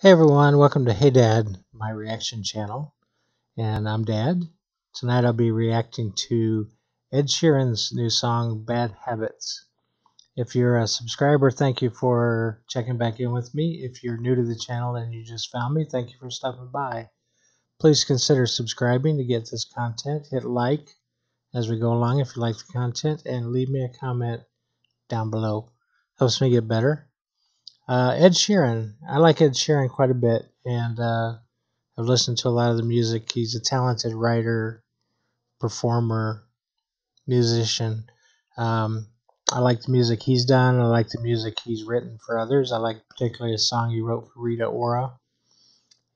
Hey everyone, welcome to Hey Dad, my reaction channel, and I'm Dad. Tonight I'll be reacting to Ed Sheeran's new song, Bad Habits. If you're a subscriber, thank you for checking back in with me. If you're new to the channel and you just found me, thank you for stopping by. Please consider subscribing to get this content. Hit like as we go along if you like the content, and leave me a comment down below. Helps me get better. Ed Sheeran. I like Ed Sheeran quite a bit, and I've listened to a lot of the music. He's a talented writer, performer, musician. I like the music he's done. I like the music he's written for others. I like particularly a song he wrote for Rita Ora.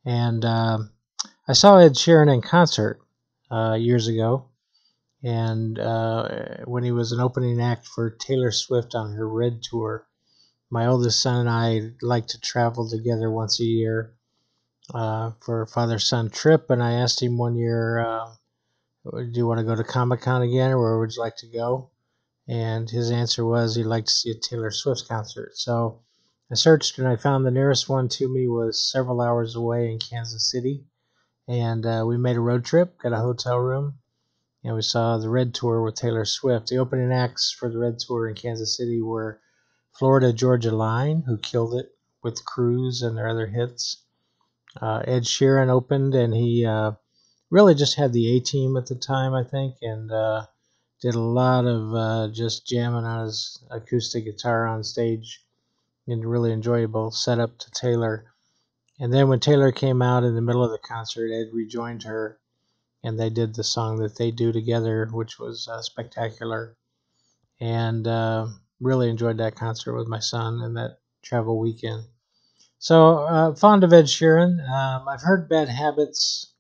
And I saw Ed Sheeran in concert years ago, and when he was an opening act for Taylor Swift on her Red Tour. My oldest son and I like to travel together once a year for a father-son trip, and I asked him one year, do you want to go to Comic-Con again, or where would you like to go? And his answer was he'd like to see a Taylor Swift concert. So I searched, and I found the nearest one to me was several hours away in Kansas City, and we made a road trip, got a hotel room, and we saw the Red Tour with Taylor Swift. The opening acts for the Red Tour in Kansas City were Florida Georgia Line, who killed it with Cruise and their other hits. Ed Sheeran opened, and he really just had the A-Team at the time, I think, and did a lot of just jamming on his acoustic guitar on stage, and really enjoyable setup to Taylor. And then when Taylor came out in the middle of the concert, Ed rejoined her, and they did the song that they do together, which was spectacular. And really enjoyed that concert with my son and that travel weekend. So fond of Ed Sheeran. I've heard Bad Habits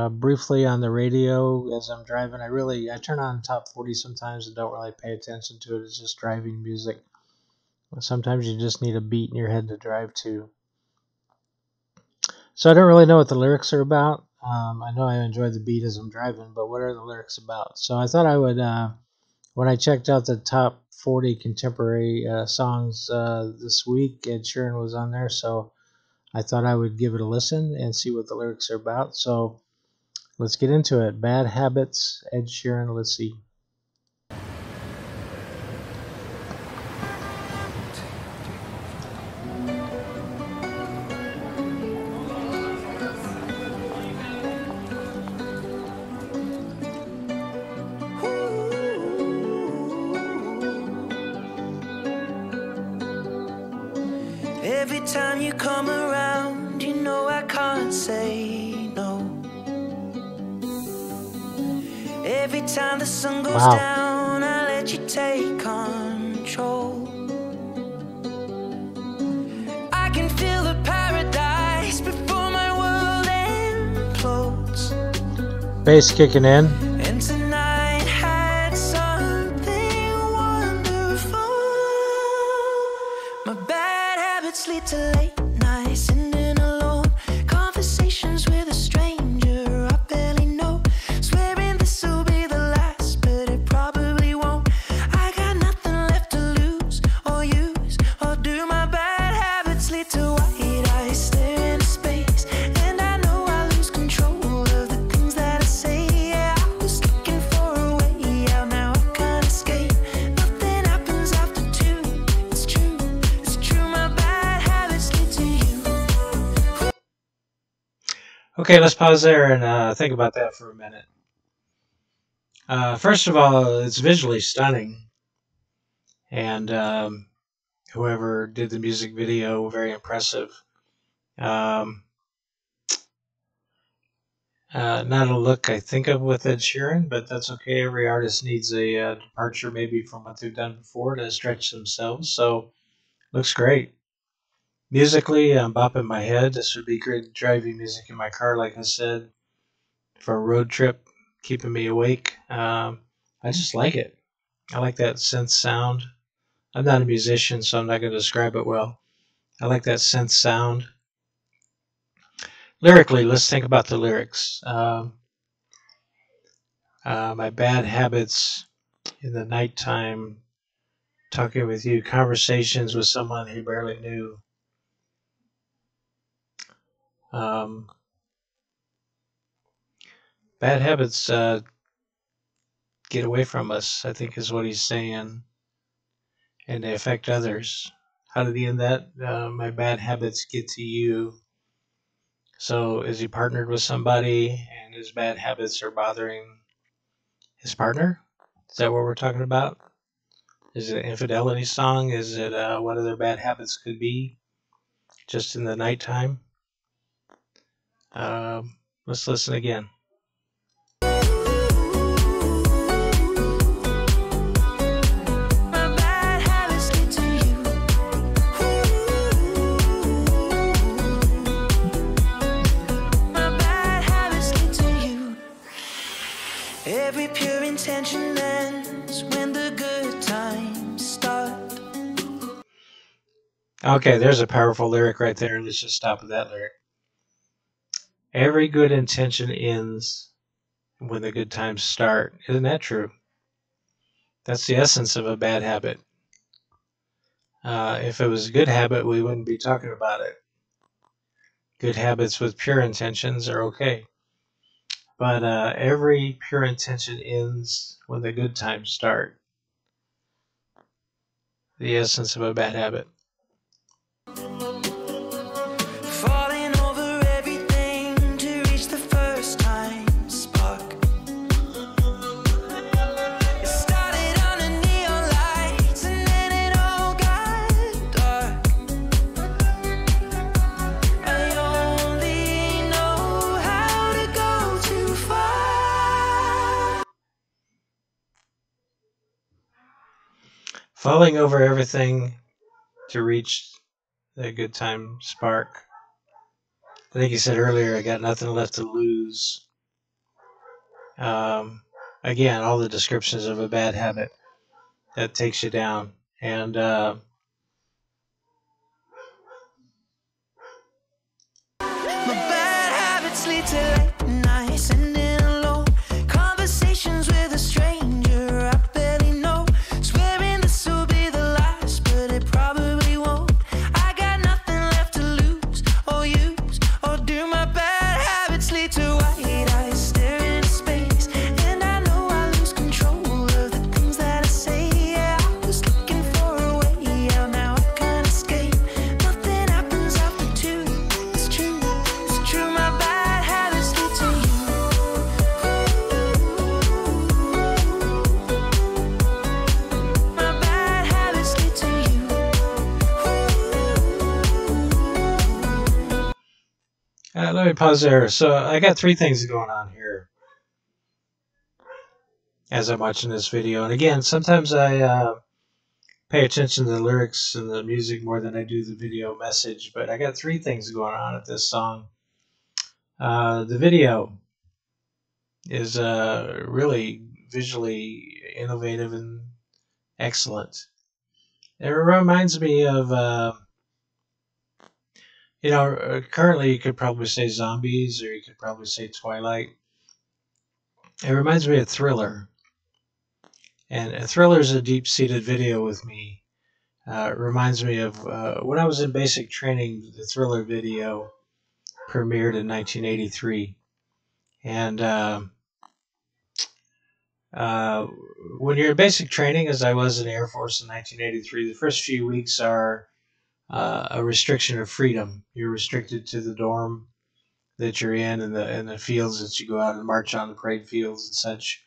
briefly on the radio as I'm driving. I turn on top 40 sometimes and don't really pay attention to it. It's just driving music. Sometimes you just need a beat in your head to drive to. So I don't really know what the lyrics are about. I know I enjoy the beat as I'm driving, but what are the lyrics about? So I thought I would, when I checked out the top 40 contemporary songs this week, Ed Sheeran was on there, so I thought I would give it a listen and see what the lyrics are about. So let's get into it. Bad Habits, Ed Sheeran. Let's see. Every time you come around, you know I can't say no. Every time the sun goes down, I let you take control. I can feel the paradise before my world implodes. Bass kicking in. And tonight had something wonderful. My bad habits lead to late nights, sitting alone, conversations with a stranger I barely know, swearing this will be the last, but it probably won't. I got nothing left to lose or use or do. My bad habits lead to white eyes stare into space, and I know I lose control of the things that I say. Yeah, I was looking for a way out, now I can't escape. Nothing happens after two. It's true, it's true. My bad habits lead to you. Okay, let's pause there and think about that for a minute. First of all, it's visually stunning, and whoever did the music video, very impressive. Not a look I think of with Ed Sheeran, but that's okay. Every artist needs a departure maybe from what they've done before to stretch themselves, so looks great. Musically, I'm bopping my head. This would be great driving music in my car, like I said, for a road trip, keeping me awake. I just like it. I like that synth sound. I'm not a musician, so I'm not going to describe it well. I like that synth sound. Lyrically, let's think about the lyrics. My bad habits in the nighttime, talking with you, conversations with someone he barely knew. Bad habits get away from us, I think is what he's saying, and they affect others. How did he end that? My bad habits get to you. So is he partnered with somebody and his bad habits are bothering his partner? Is that what we're talking about? Is it an infidelity song? Is it what other bad habits could be just in the nighttime? Let's listen again. Every pure intention ends when the good times start. Okay, there's a powerful lyric right there. Let's just stop at that lyric. Every good intention ends when the good times start. Isn't that true? That's the essence of a bad habit. If it was a good habit, we wouldn't be talking about it. Good habits with pure intentions are okay. But every pure intention ends when the good times start. The essence of a bad habit. Falling over everything to reach the first time spark. It started on the neon lights and then it all got dark. I only know how to go too far. Falling over everything to reach the good time spark. I think you said earlier, I got nothing left to lose. Again, all the descriptions of a bad habit that takes you down. And My bad habits lead to late nights and in alone conversations with a stranger I barely know. Swearing this will be the last, but it probably won't. I got nothing left to lose or use, or do my bad habits lead to white eyes staring into space? And I know I lose control of the things that I say. Yeah, I was looking for a way out, now I can't escape. Nothing happens after two. It's true, it's true. My bad habits lead to you. My bad habits lead to you. let me pause there. So I got three things going on here as I'm watching this video. And again, sometimes I pay attention to the lyrics and the music more than I do the video message. But I got three things going on at this song. The video is really visually innovative and excellent. It reminds me of, currently you could probably say Zombies or you could probably say Twilight. It reminds me of Thriller. And Thriller is a deep-seated video with me. It reminds me of when I was in basic training, the Thriller video premiered in 1983. And when you're in basic training, as I was in the Air Force in 1983, the first few weeks are a restriction of freedom. You're restricted to the dorm that you're in and the fields that you go out and march on, the parade fields and such.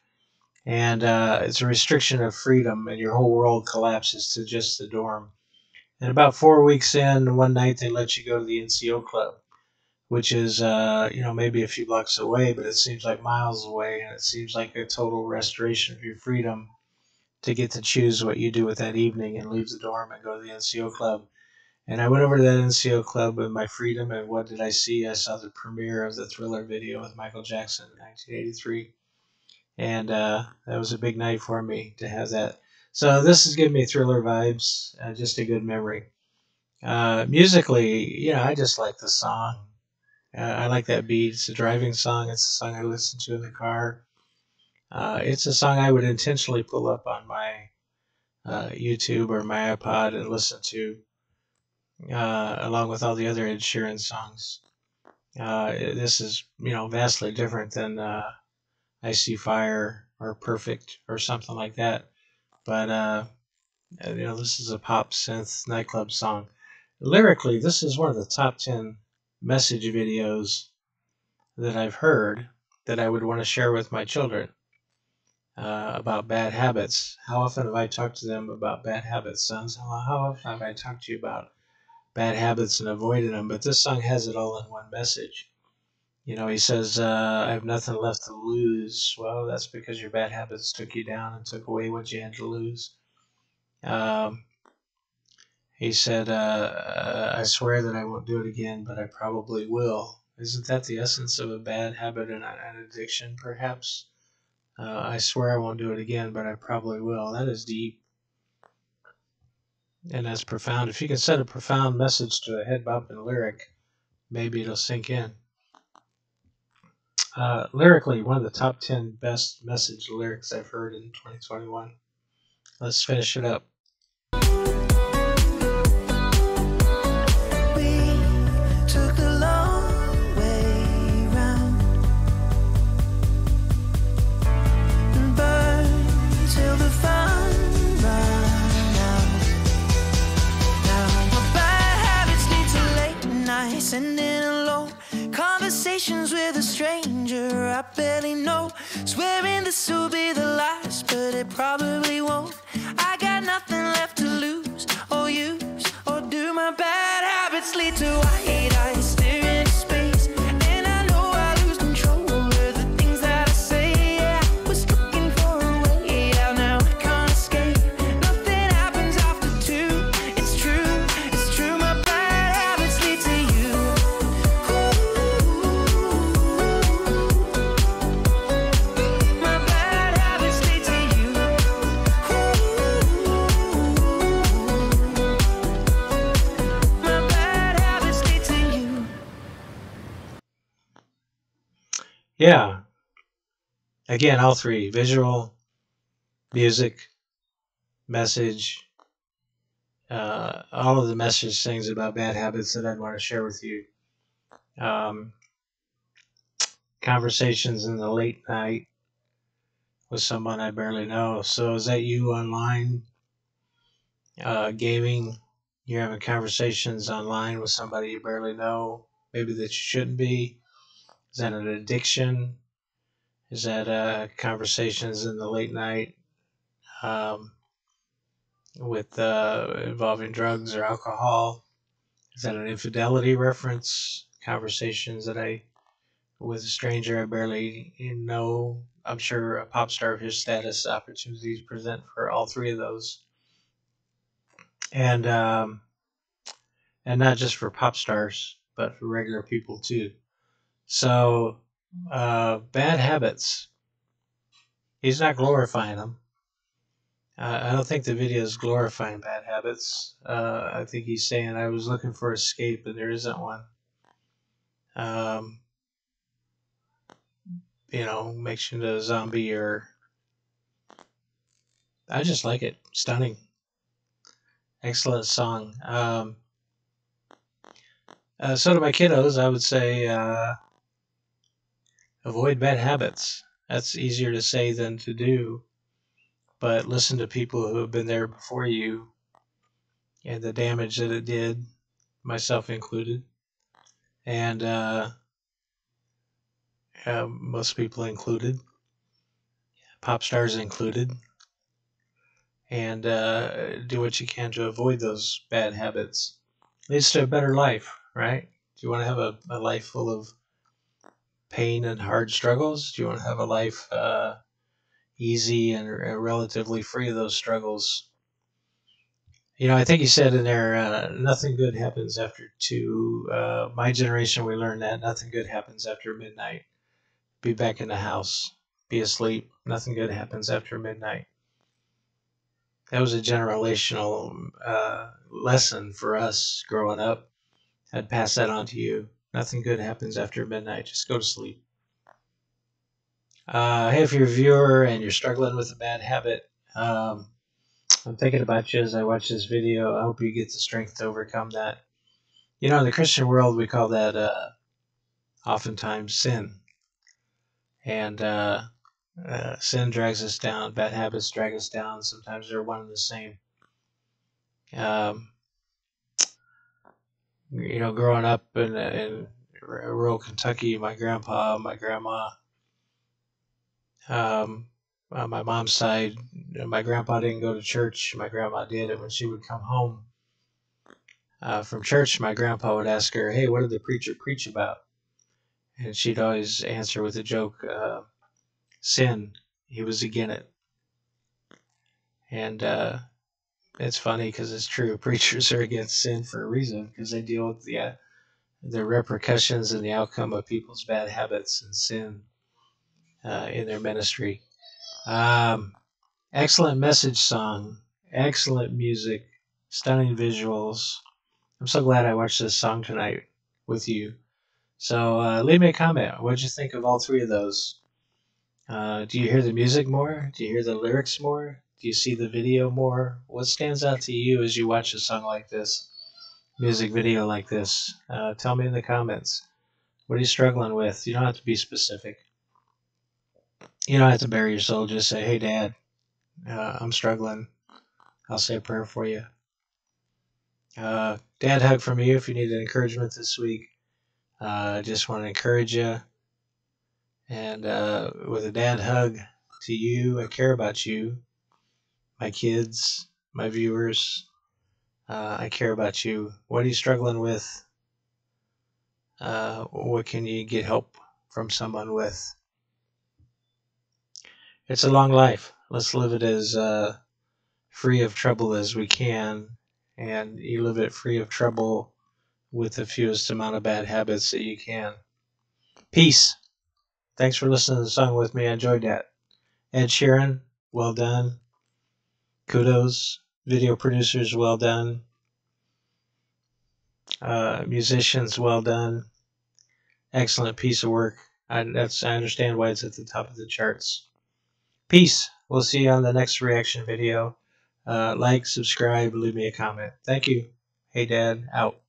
And it's a restriction of freedom, and your whole world collapses to just the dorm. And about 4 weeks in, one night they let you go to the NCO club, which is maybe a few blocks away, but it seems like miles away, and it seems like a total restoration of your freedom to get to choose what you do with that evening and leave the dorm and go to the NCO club. And I went over to that NCO club with my freedom, and what did I see? I saw the premiere of the Thriller video with Michael Jackson in 1983. And that was a big night for me to have that. So this is giving me Thriller vibes, just a good memory. Musically, I just like the song. I like that beat. It's a driving song. It's a song I listen to in the car. It's a song I would intentionally pull up on my YouTube or my iPod and listen to, along with all the other Ed Sheeran songs. This is, vastly different than I See Fire or Perfect or something like that. But this is a pop synth nightclub song. Lyrically, this is one of the top 10 message videos that I've heard that I would want to share with my children about bad habits. How often have I talked to them about bad habits, sons? How often have I talked to you about bad habits and avoiding them? But this song has it all in one message. He says, I have nothing left to lose. Well, that's because your bad habits took you down and took away what you had to lose. He said, I swear that I won't do it again, but I probably will. Isn't that the essence of a bad habit and an addiction, perhaps? I swear I won't do it again, but I probably will. That is deep. And that's profound. If you can set a profound message to a head bopping lyric, maybe it'll sink in. Lyrically, one of the top 10 best message lyrics I've heard in 2021. Let's finish it up. Sending alone conversations with a stranger I barely know, swearing this will be the last, but it probably won't. I got nothing left to lose or use or do. My bad habits lead to white eyes staring into space, and I know I lose control of the things that I say. Yeah, I was looking for a way out, now I can't escape. Nothing happens after 2. It's true, my bad habits lead to you. My bad habits lead to you. My bad habits lead to you. Yeah. Again, all three: visual, music, message. All of the message things about bad habits that I'd want to share with you. Conversations in the late night with someone I barely know. So is that you online, gaming? You're having conversations online with somebody you barely know, maybe that you shouldn't be. Is that an addiction? Is that conversations in the late night with involving drugs or alcohol? Is that an infidelity reference? Conversations with a stranger I barely know. I'm sure a pop star of his status opportunities present for all three of those, and not just for pop stars, but for regular people too. So, bad habits. He's not glorifying them. I don't think the video is glorifying bad habits. I think he's saying I was looking for escape and there isn't one. Makes you into a zombie, or I just like it. Stunning. Excellent song. So to my kiddos, I would say avoid bad habits. That's easier to say than to do, but listen to people who have been there before you and the damage that it did, myself included, and most people included, pop stars included, and do what you can to avoid those bad habits. Leads to a better life, right? Do you want to have a life full of pain and hard struggles? Do you want to have a life easy and relatively free of those struggles? I think he said in there, nothing good happens after 2. My generation, we learned that nothing good happens after midnight. Be back in the house, be asleep. Nothing good happens after midnight. That was a generational lesson for us growing up. I'd pass that on to you. Nothing good happens after midnight. Just go to sleep. Hey, if you're a viewer and you're struggling with a bad habit, I'm thinking about you as I watch this video. I hope you get the strength to overcome that. In the Christian world, we call that oftentimes sin. And sin drags us down. Bad habits drag us down. Sometimes they're one and the same. Growing up in rural Kentucky, my grandpa, my grandma, on my mom's side, my grandpa didn't go to church. My grandma did, and when she would come home from church, my grandpa would ask her, "Hey, what did the preacher preach about?" And she'd always answer with a joke, "Sin. He was again it." And it's funny because it's true. Preachers are against sin for a reason, because they deal with the repercussions and the outcome of people's bad habits and sin in their ministry. Excellent message song, excellent music, stunning visuals. I'm so glad I watched this song tonight with you. So leave me a comment. What did you think of all three of those? Do you hear the music more? Do you hear the lyrics more? Do you see the video more? What stands out to you as you watch a song like this, music video like this? Tell me in the comments. What are you struggling with? You don't have to be specific. You don't have to bare your soul. Just say, "Hey, Dad, I'm struggling. I'll say a prayer for you." Dad hug from you if you need an encouragement this week. I just want to encourage you. And with a dad hug to you, I care about you, my kids, my viewers. I care about you. What are you struggling with? What can you get help from someone with? It's a long life. Let's live it as free of trouble as we can. And you live it free of trouble with the fewest amount of bad habits that you can. Peace. Thanks for listening to the song with me. I enjoyed that. Ed Sheeran, well done. Kudos. Video producers, well done. Musicians, well done. Excellent piece of work. I understand why it's at the top of the charts. Peace. We'll see you on the next reaction video. Like, subscribe, leave me a comment. Thank you. Hey, Dad, out.